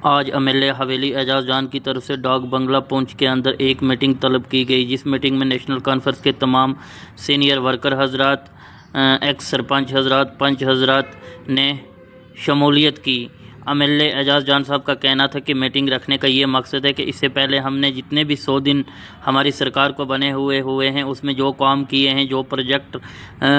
आज एमएलए हवेली एजाज जान की तरफ से डाक बंगला पुंछ के अंदर एक मीटिंग तलब की गई, जिस मीटिंग में नेशनल कॉन्फ्रेंस के तमाम सीनियर वर्कर हजरात, एक्स सरपंच हजरात, पंच हजरात ने शमूलियत की। एमएलए एजाज जान साहब का कहना था कि मीटिंग रखने का ये मकसद है कि इससे पहले हमने जितने भी 100 दिन हमारी सरकार को बने हुए हैं उसमें जो काम किए हैं, जो प्रोजेक्ट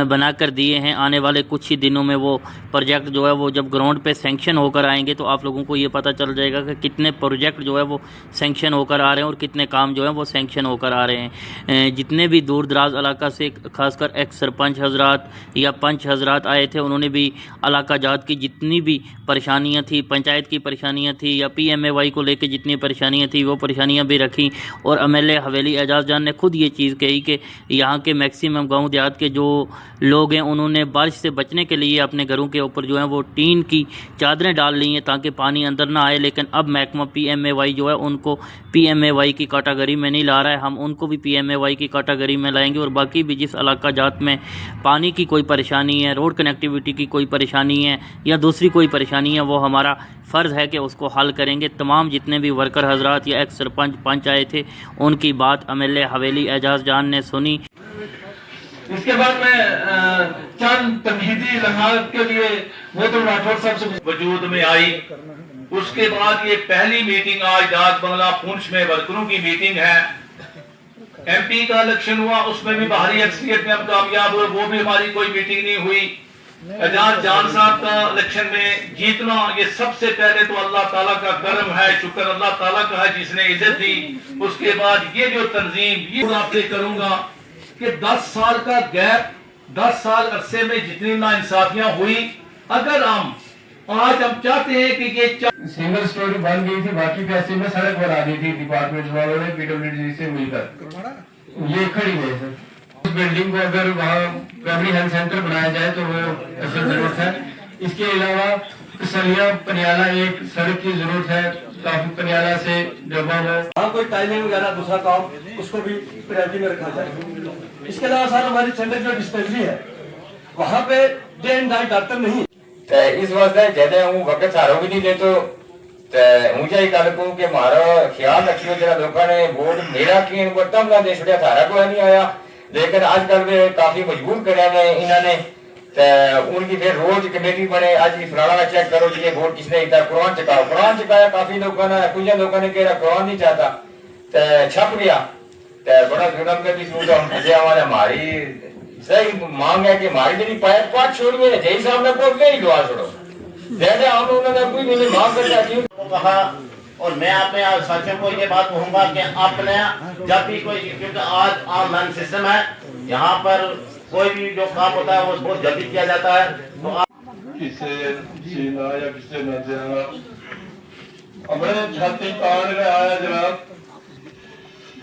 बना कर दिए हैं, आने वाले कुछ ही दिनों में वो प्रोजेक्ट जो है वो जब ग्राउंड पे सैंक्शन होकर आएंगे तो आप लोगों को ये पता चल जाएगा कि कितने प्रोजेक्ट जो है वो सैंक्शन होकर आ रहे हैं और कितने काम जो है वो सैंक्शन होकर आ रहे हैं। जितने भी दूर दराज इलाका से खासकर एक्स सरपंच हजरात या पंच हजरात आए थे, उन्होंने भी इलाका जात की जितनी भी परेशानियाँ थी, पंचायत की परेशानियाँ थी या PMAY को लेकर जितनी परेशानियाँ थी वो परेशानियाँ भी रखी। और एमएलए हवेली एजाज जान ने खुद ये चीज़ कही कि यहाँ के मैक्सिमम गांव देहात के जो लोग हैं उन्होंने बारिश से बचने के लिए अपने घरों के ऊपर जो है वो टीन की चादरें डाल ली हैं ताकि पानी अंदर ना आए। लेकिन अब महकमा PMAY जो है उनको PMAY की कैटेगरी में नहीं ला रहा है, हम उनको भी PMAY की कैटेगरी में लाएंगे। और बाकी भी जिस इलाका जात में पानी की कोई परेशानी है, रोड कनेक्टिविटी की कोई परेशानी है या दूसरी कोई परेशानी है, वो हमारा फ़र्ज़ है कि उसको हल करेंगे। तमाम जितने भी वर्कर हजरात या एक्स सरपंच पंच आए थे उनकी बात एमएलए हवेली एजाज जान ने सुनी। इसके बाद मैं चंद तमहीदी लम्हात के लिए मोहतरम राठौर साहब से वजूद में आई। उसके बाद ये पहली मीटिंग आज डाक बंगला पुंछ में वर्करों की मीटिंग है। MP का इलेक्शन हुआ, उसमें भी बाहरी अक्सरियत में हम कामयाब हुए, वो भी हमारी कोई मीटिंग नहीं हुई। एजाज जान साहब का इलेक्शन में जीतना ये सबसे पहले तो अल्लाह ताला का करम है, शुक्र अल्लाह ताला का है जिसने इज्जत दी। उसके बाद ये जो तंजीम ये आपसे करूंगा कि 10 साल का गैप, 10 साल अरसे में जितनी नाइंसाफियां हुई, अगर आज हम चाहते हैं कि ये सिंगल स्टोरी बन गई थी, बाकी पैसे में सड़क बना दी थी डिपार्टमेंट वालों ने PWD से मिलकर, ये खड़ी है सर। उस बिल्डिंग को अगर वहाँ प्राइमरी हेल्थ सेंटर बनाया जाए तो वो असल जरूरत है। इसके अलावा कसलिया पनियाला एक सड़क की जरूरत है, काफी पनियाला से डब्बा हो, हाँ कोई टाइमिंग वगैरह दूसरा काम उसको भी प्रायोरिटी में रखा जाए। इसके अलावा सर हमारी सेंटर जो डिस्पेंसरी है वहाँ पे डे एंड नाइट डॉक्टर नहीं, इस वास्ते ज्यादा हूँ वक्त सारो भी नहीं देतो ऊंचाई कल को के मारो ख्याल रखियो जरा लोगों ने वोट मेरा की तम ना दे छड़िया सारा को नहीं आया। लेकिन आजकल वे काफी मजबूर कराया इन्होंने उनकी फिर रोज कमेटी बने, आज भी फलाना चेक करो जी ये वोट किसने दिया, कुरान चुकाया काफी लोगों ने, कुछ लोगों ने कहा कुरान नहीं चाहता छप गया। बड़ा जुलम के भी सूट हम फंसे हमारे, हमारी सही मांग है कि हमारी जी पाइप पाट छोड़िए जय साहब ने को नहीं दुआ छोड़ो जैसे हम उन्होंने कोई नहीं मांग करता कहा। और मैं अपने साथियों को ये बात कहूंगा कि आपने जब भी कोई, क्योंकि आज ऑनलाइन सिस्टम है, यहाँ पर कोई भी जो काम होता है वो बहुत जल्दी किया जाता है। तो आप किसे जीना या किसे न जीना हमारे छाती तान का आया जनाब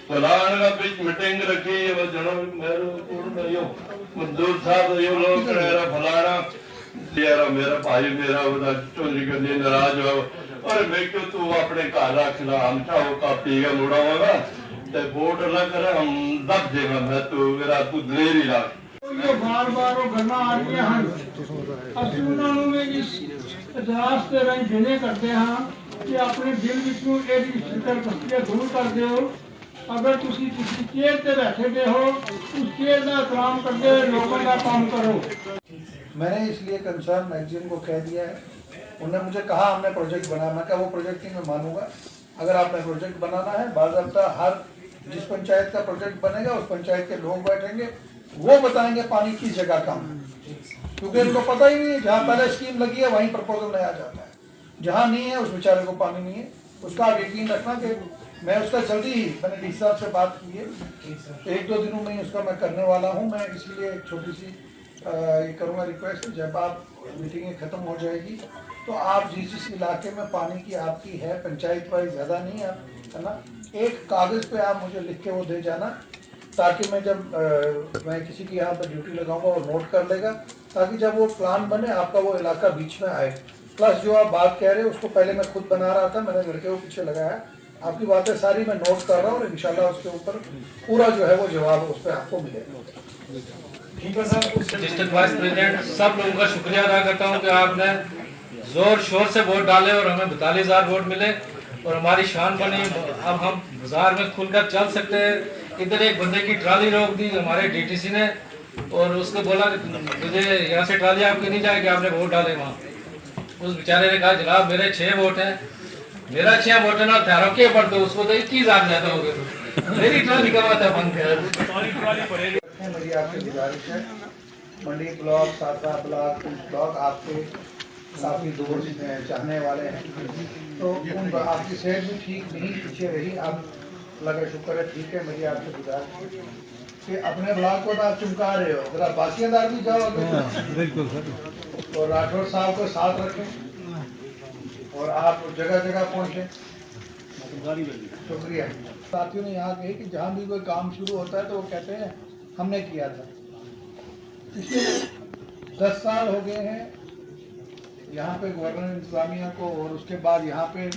फलान का बीच मीटिंग रखी वो जनाब मेरे मंजूर साहब यो लोग मेरा फलाना यार मेरा भाई मेरा उधर चोरी करने नाराज हो और मैं क्यों तू अपने घर रखना हम चाहो कापी का मुड़ा होगा ते वोट ना करे हम दब देगा मैं तू मेरा तू दलेर ही रख ये बार बार वो गन्ना आ रही है ਅਸੀਂ ਉਹਨਾਂ ਨੂੰ ਵੀ ਇਜਲਾਸ ਦੇ ਰਾਹੀਂ ਬੇਨਤੀ ਕਰਦੇ ਹਾਂ ਕਿ ਆਪਣੇ ਦਿਲ ਵਿੱਚੋਂ ਇਹਦੀ ਫਿਕਰ ਦੂਰ ਕਰ ਦਿਓ। अगर तुसी किसी चेयर पे बैठे गए हो उस चेयर का काम करते हुए लोगों का काम करो। मैंने इसलिए कंसर्न मैगजीन को कह दिया है, उन्होंने मुझे कहा हमने प्रोजेक्ट बनाना, मैं क्या वो प्रोजेक्ट ही मैं मानूंगा। अगर आपने प्रोजेक्ट बनाना है बाज़ाब्ता हर जिस पंचायत का प्रोजेक्ट बनेगा उस पंचायत के लोग बैठेंगे, वो बताएंगे पानी किस जगह कम, क्योंकि इनको पता ही नहीं है। जहाँ पहले स्कीम लगी है वहीं प्रपोजल नया जाता है, जहाँ नहीं है उस बेचारे को पानी नहीं है। उसका आप यकीन रखना कि मैं उसका जल्दी ही मैंने डी साहब से बात की है, 1-2 दिनों में ही उसका मैं करने वाला हूँ। मैं इसलिए एक छोटी सी ये करूँगा रिक्वेस्ट, जब आप मीटिंगें ख़त्म हो जाएगी तो आप जिस इलाके में पानी की आपकी है पंचायत वाइज ज़्यादा नहीं है ना, एक कागज़ पे आप मुझे लिख के वो दे जाना, ताकि मैं जब मैं किसी की यहाँ पर ड्यूटी लगाऊंगा और नोट कर लेगा, ताकि जब वो प्लान बने आपका वो इलाका बीच में आए। प्लस जो आप बात कह रहे हैं उसको पहले मैं खुद बना रहा था, मैंने लड़के को पीछे लगाया, आपकी बातें सारी मैं नोट कर रहा हूँ और इंशाल्लाह उसके ऊपर पूरा जो है वो जवाब उस पर आपको मिलेगा। ठीक है सर। डिस्ट्रिक्ट वाइस प्रेसिडेंट सब लोगों का शुक्रिया अदा करता हूँ कि आपने जोर शोर से वोट डाले और हमें 42,000 वोट मिले और हमारी शान बनी। अब हम बाजार में खुलकर चल सकते हैं। इधर एक बंदे की ट्राली रोक दी हमारे डीटीसी ने और उसको बोला कि मुझे यहाँ से ट्राली आपकी नहीं जाएगी, आपने वोट डाले वहाँ। उस बेचारे ने कहा जनाब मेरे 6 वोट हैं, मेरा 6 वोट है ना थारों के पढ़ दो, उसको तो 21,000 ज्यादा हो गए। मेरी ट्राली का बात है बंद कर। मेरी आपसे गुजारिश है, मंडी ब्लॉक, सातरा ब्लॉक, ब्लॉक आपके काफ़ी दूर चाहने वाले हैं, तो उन आपकी सेहत भी ठीक नहीं पीछे रही, आप लगा शुक्र है ठीक है। मेरी आपसे गुजारिश है कि अपने ब्लॉक को तो आप चमका रहे हो, जरा बाकी अंदर भी जाओ बिल्कुल सर, और राठौर साहब को साथ रखें और आप जगह जगह पहुँचें। शुक्रिया। साथियों ने यहाँ कही कि जहाँ भी कोई काम शुरू होता है तो वो कहते हैं हमने किया था। पिछले 10 साल हो गए हैं यहाँ पे गवर्नर इंतजामिया को, और उसके बाद यहाँ पे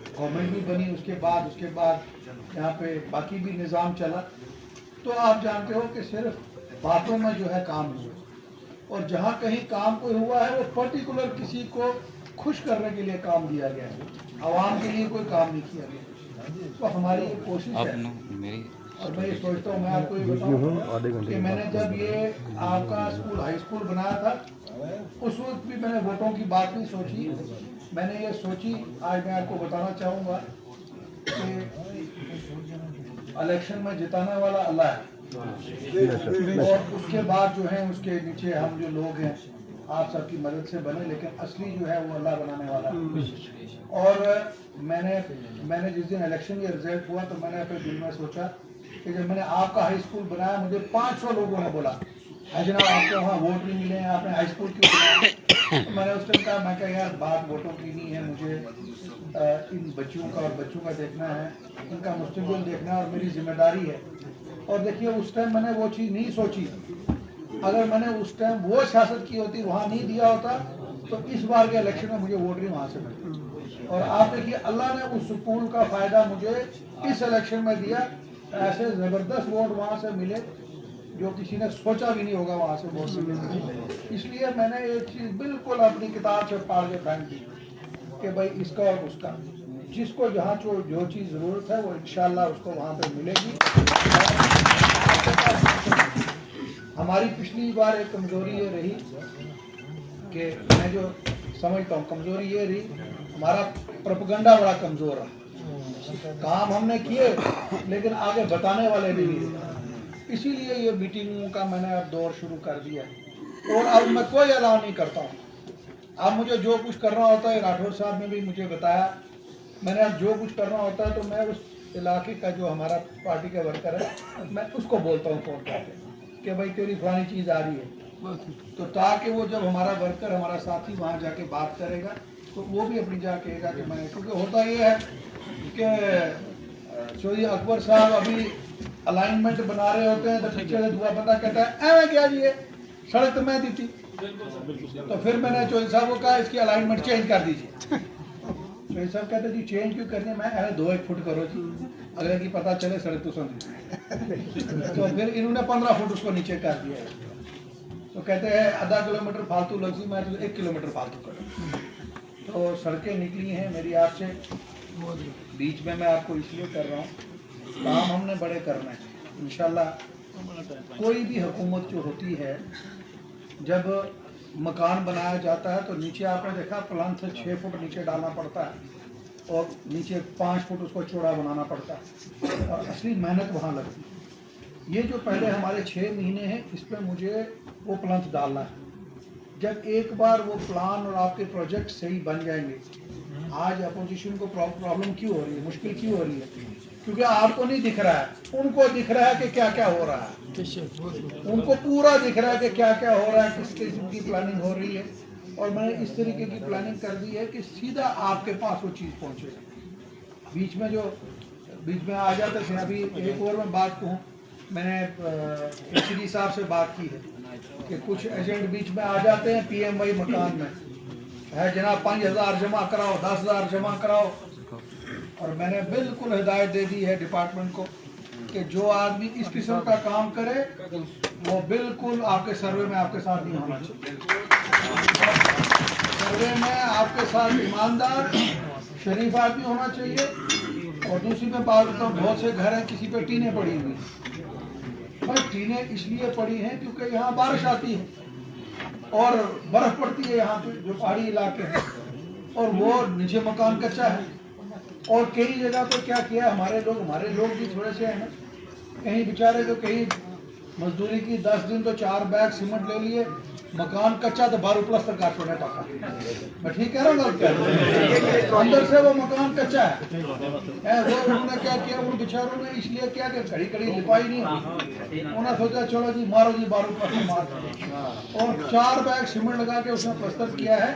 गवर्नमेंट भी बनी, उसके बाद यहाँ पे बाकी भी निज़ाम चला। तो आप जानते हो कि सिर्फ बातों में जो है काम हुआ, और जहाँ कहीं काम कोई हुआ है वो पर्टिकुलर किसी को खुश करने के लिए काम दिया गया है, आवाम के लिए कोई काम नहीं किया गया। तो हमारी ये कोशिश है, और मैं ये सोचता हूँ, मैं आपको ये बताऊँ कि मैंने जब ये आपका स्कूल हाई स्कूल बनाया था उस वक्त भी मैंने वोटों की बात नहीं सोची। मैंने ये सोची, आज मैं आपको बताना चाहूँगा कि इलेक्शन में जिताने वाला अल्लाह है, और उसके बाद जो है उसके नीचे हम जो लोग हैं आप सबकी मदद से बने, लेकिन असली जो है वो अल्लाह बनाने वाला है। और मैंने जिस दिन इलेक्शन का रिजल्ट हुआ तो मैंने अपने दिल में सोचा कि जब मैंने आपका हाई स्कूल बनाया, मुझे 500 लोगों ने बोला है जनाब आपको वहाँ वोट नहीं मिले हैं, आपने हाई स्कूल क्यों बनाया। तो मैंने उस टाइम कहा, मैं कहा यार बात वोटों की नहीं है, मुझे इन बच्चों का और बच्चों का देखना है, इनका मुस्तकबिल देखना है और मेरी जिम्मेदारी है। और देखिए उस टाइम मैंने वो चीज़ नहीं सोची, अगर मैंने उस टाइम वो सियासत की होती, वहाँ नहीं दिया होता, तो इस बार के इलेक्शन में मुझे वोट नहीं वहाँ से मिली। और आप देखिए अल्लाह ने उस स्कूल का फ़ायदा मुझे इस इलेक्शन में दिया, ऐसे ज़बरदस्त वोट वहाँ से मिले जो किसी ने सोचा भी नहीं होगा वहाँ से वोट मिले। इसलिए मैंने ये चीज़ बिल्कुल अपनी किताब से फाड़ के फेंक दी कि भाई इसका और उसका, जिसको जहाँ जो चीज़ ज़रूरत है वो इंशाल्लाह उसको वहाँ पे मिलेगी। हमारी पिछली बार एक कमज़ोरी ये रही कि मैं जो समझता हूँ कमज़ोरी ये रही, हमारा प्रोपेगेंडा बड़ा कमज़ोर रहा। काम हमने किए लेकिन आगे बताने वाले नहीं, इसीलिए ये मीटिंगों का मैंने अब दौर शुरू कर दिया और अब मैं कोई ऐलान नहीं करता हूँ। अब मुझे जो कुछ करना होता है, राठौर साहब ने भी मुझे बताया, मैंने अब जो कुछ करना होता है तो मैं उस इलाके का जो हमारा पार्टी का वर्कर है मैं उसको बोलता हूँ फ़ोन करके कि भाई तेरी फलानी चीज़ आ रही है, तो ताकि वो जब हमारा वर्कर हमारा साथी वहाँ जाके बात करेगा तो वो भी अपनी जा कहेगा कि मैं, क्योंकि होता ये है कि चौधरी अकबर साहब अभी अलाइनमेंट बना रहे होते हैं तो पीछे से दुआ बंदा कहता है ऐ क्या जी सड़क तो मैं दी थी, तो फिर मैंने चौधरी साहब को कहा इसकी अलाइनमेंट चेंज कर दीजिए। चौधरी साहब कहते जी चेंज क्यों करनी है, मैं 2-1 फुट करो जी, अगले की पता चले सड़क तो सुन। तो फिर इन्होंने 15 फुट उसको नीचे कर दिया, तो कहते हैं आधा किलोमीटर फालतू लगी, मैं तो 1 किलोमीटर फालतू करूँ। तो सड़कें निकली हैं मेरी आपसे, बीच में मैं आपको इसलिए कर रहा हूँ, काम हमने बड़े करना है इंशाल्लाह। कोई भी हुकूमत जो होती है जब मकान बनाया जाता है तो नीचे आपने देखा प्लान से 6 फुट नीचे डालना पड़ता है और नीचे 5 फुट उसको चौड़ा बनाना पड़ता है और असली मेहनत वहाँ लगती है। ये जो पहले हमारे 6 महीने हैं इस पर मुझे वो प्लान डालना है। जब एक बार वो प्लान और आपके प्रोजेक्ट सही बन जाएंगे, आज अपोजिशन को प्रॉब्लम क्यों हो रही है, मुश्किल क्यों हो रही है, क्योंकि आपको नहीं दिख रहा है, उनको दिख रहा है कि क्या क्या हो रहा है, उनको पूरा दिख रहा है कि क्या क्या हो रहा है, किस किस्म की प्लानिंग हो रही है। और मैंने इस तरीके की प्लानिंग कर दी है कि सीधा आपके पास वो चीज़ पहुँचेगा। बीच में आ जाते थे। अभी एक और मैं बात कहूँ, मैंने एचडी साहब से बात की है कि कुछ एजेंट बीच में आ जाते हैं पीएमवाई मकान में, है जनाब 5,000 जमा कराओ, 10,000 जमा कराओ, और मैंने बिल्कुल हिदायत दे दी है डिपार्टमेंट को कि जो आदमी इस किस्म का काम करे वो बिल्कुल आपके सर्वे में आपके साथ नहीं होना चाहिए। सर्वे में आपके साथ ईमानदार शरीफ आदमी होना चाहिए। और दूसरी में बात तो बहुत से घर हैं किसी पे टीनें पड़ी हुई, पर टीनें इसलिए पड़ी हैं क्योंकि यहाँ बारिश आती है और बर्फ पड़ती है यहाँ पे जो पहाड़ी इलाके हैं, और वो नीचे मकान कच्चा है। और कई जगह पे क्या किया हमारे लोग भी थोड़े से हैं, कहीं बेचारे तो कहीं मजदूरी की 10 दिन तो 4 बैग सीमेंट ले लिए, मकान कच्चा तो बारू प्लस्तर का छोड़ने पका। मैं ठीक कह रहा हूँ गलत कह रहा हूँ? अंदर से वो मकान कच्चा है वो उन्होंने क्या किया, उन बेचारों ने इसलिए किया कि घड़ी लिपाई नहीं हुई, उन्होंने सोचा चलो जी मारो जी बारू प्लस्तर मार, और 4 बैग सीमेंट लगा के उसने प्लस्तर किया है।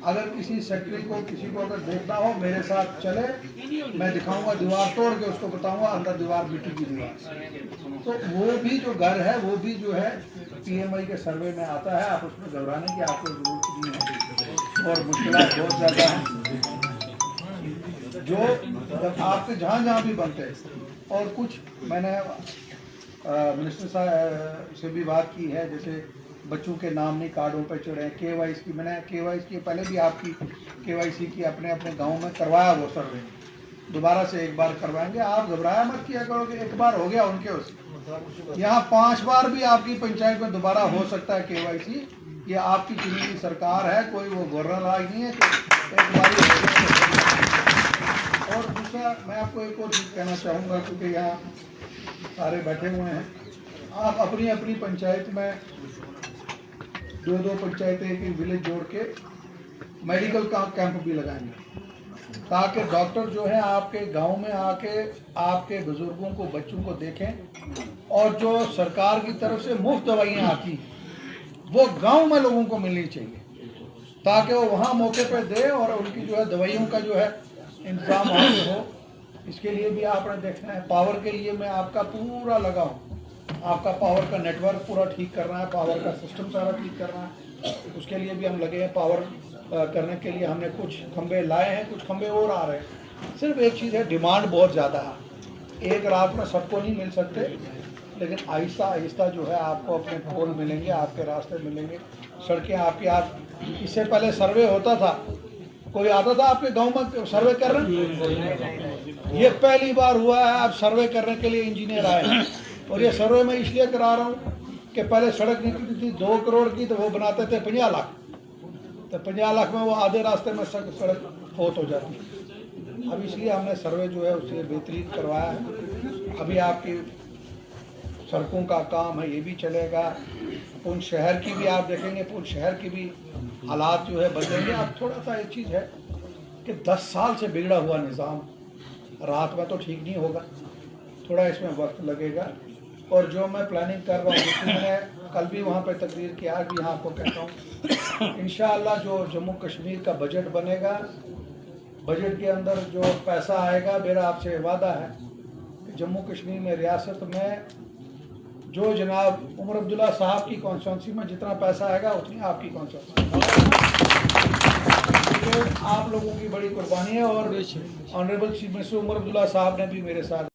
अगर किसी सेक्रेटरी को किसी को अगर देखना हो मेरे साथ चले, मैं दिखाऊंगा दीवार तोड़ के, उसको बताऊंगा अंदर दीवार मिट्टी की दीवार। तो वो भी जो घर है वो भी जो है PMI के सर्वे में आता है, आप उसमें घबराने की आपको जरूरत नहीं है। और मुश्किलात बहुत ज़्यादा हैं जो जब आपके जहाँ भी बनते हैं। और कुछ मैंने मिनिस्टर साहब से भी बात की है, जैसे बच्चों के नाम नहीं कार्डों पर चढ़े, KYC की मैंने KYC पहले भी आपकी KYC की अपने गांव में करवाया, वो सर्वे दोबारा से एक बार करवाएंगे। आप घबराया मत किया करो कि एक बार हो गया उनके उससे, यहाँ 5 बार भी आपकी पंचायत में दोबारा हो सकता है KYC। ये आपकी चुनी हुई सरकार है, कोई वो गवर्नर राज नहीं है कि एक बार ही हो गया। और दूसरा मैं आपको एक और चीज़ कहना चाहूँगा, क्योंकि यहाँ सारे बैठे हुए हैं, आप अपनी अपनी पंचायत में 2-2 पंचायतें एक विलेज जोड़ के मेडिकल कैंप भी लगाएंगे, ताकि डॉक्टर जो है आपके गांव में आके आपके बुजुर्गों को बच्चों को देखें, और जो सरकार की तरफ से मुफ्त दवाइयाँ आती हैं वो गांव में लोगों को मिलनी चाहिए, ताकि वो वहाँ मौके पर दे और उनकी जो है दवाइयों का जो है इंतजाम वहाँ पे हो। इसके लिए भी आपने देखना है। पावर के लिए मैं आपका पूरा लगा हूँ, आपका पावर का नेटवर्क पूरा ठीक करना है, पावर का सिस्टम सारा ठीक करना है, उसके लिए भी हम लगे हैं। पावर करने के लिए हमने कुछ खंबे लाए हैं, कुछ खंबे और आ रहे हैं। सिर्फ एक चीज़ है, डिमांड बहुत ज़्यादा है, एक रात में सबको नहीं मिल सकते, लेकिन आहिस्ता आहिस्ता जो है आपको अपने पोल मिलेंगे, आपके रास्ते मिलेंगे, सड़कें आपकी। आप इससे पहले सर्वे होता था, कोई आता था आपके गांव में सर्वे करने? ये पहली बार हुआ है आप सर्वे करने के लिए इंजीनियर आए हैं। और ये सर्वे मैं इसलिए करा रहा हूँ कि पहले सड़क निकलती थी 2 करोड़ की, तो वो बनाते थे 50 लाख, तो 50 लाख में वो आधे रास्ते में सड़क फोत हो जाती। अब इसलिए हमने सर्वे जो है उससे बेहतरीन करवाया है। अभी आपकी सड़कों का काम है, ये भी चलेगा। पुंछ शहर की भी आप देखेंगे, पुंछ शहर की भी हालात जो है बदलेंगे। अब थोड़ा सा एक चीज़ है कि 10 साल से बिगड़ा हुआ निज़ाम रात में तो ठीक नहीं होगा, थोड़ा इसमें वक्त लगेगा। और जो मैं प्लानिंग कर रहा हूँ, मैंने कल भी वहाँ पे तकरीर किया, आज भी यहाँ आपको कहता हूँ, इंशाअल्लाह जो जम्मू कश्मीर का बजट बनेगा, बजट के अंदर जो पैसा आएगा, मेरा आपसे वादा है कि जम्मू कश्मीर में रियासत में जो जनाब उमर अब्दुल्ला साहब की कॉन्स्टिट्यूंसी में जितना पैसा आएगा उतनी आपकी कॉन्स्टिट्यूंसी, आप लोगों की बड़ी कुर्बानी है। और honourable chief minister Omar Abdullah साहब ने भी मेरे साथ